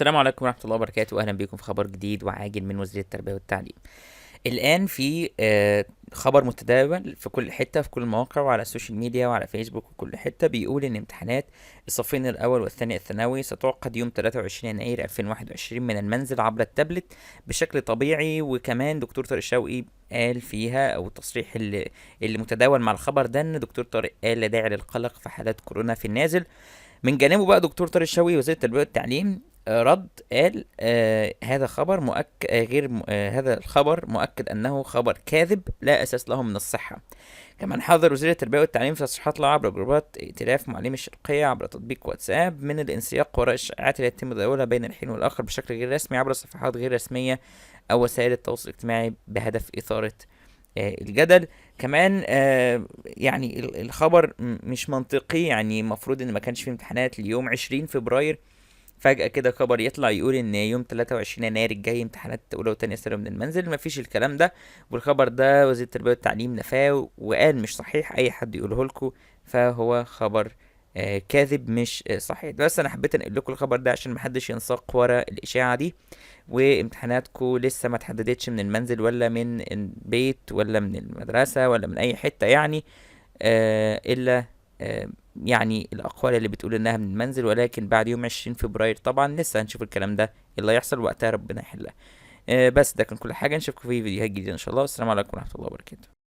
السلام عليكم ورحمة الله وبركاته، أهلا بكم في خبر جديد وعاجل من وزير التربية والتعليم. الآن في خبر متداول في كل حتة، في كل المواقع وعلى السوشيال ميديا وعلى فيسبوك وكل حتة، بيقول إن امتحانات الصفين الأول والثاني الثانوي ستعقد يوم 23 يناير 2021 من المنزل عبر التابلت بشكل طبيعي. وكمان دكتور طارق شوقي قال فيها، أو التصريح اللي متداول مع الخبر ده، إن دكتور طارق قال لا داعي للقلق في حالات كورونا في النازل. من جانبه بقى دكتور طارق الشوقي وزير التربية والتعليم رد قال هذا خبر مؤكد غير هذا الخبر مؤكد انه خبر كاذب لا اساس له من الصحة. كمان حذر وزير التربية والتعليم في تصريحات له عبر جروبات ائتلاف معلمي الشرقية عبر تطبيق واتساب من الانسياق وراء الشائعات التي يتم تداولها بين الحين والآخر بشكل غير رسمي عبر صفحات غير رسمية أو وسائل التواصل الاجتماعي بهدف إثارة الجدل. كمان يعني الخبر مش منطقي، يعني المفروض ان ما كانش في امتحانات اليوم 20 فبراير، فجأة كده خبر يطلع يقول ان يوم 23 يناير الجاي امتحانات اولى وتانية ثانوي من المنزل. مفيش الكلام ده، والخبر ده وزير التربية والتعليم نفاه وقال مش صحيح، اي حد يقوله لكم فهو خبر كاذب مش صحيح. بس انا حبيت انقل لكم الخبر ده عشان محدش ينساق ورا الاشاعة دي. وامتحاناتكم لسه ما اتحددتش من المنزل ولا من البيت ولا من المدرسة ولا من اي حتة، يعني الا آه يعني الاقوال اللي بتقول انها من المنزل، ولكن بعد يوم 20 فبراير طبعا لسه هنشوف الكلام ده اللي هيحصل وقتها ربنا يحلها. بس ده كان كل حاجة، نشوفكم في فيديوهات جديدة ان شاء الله، والسلام عليكم ورحمة الله وبركاته.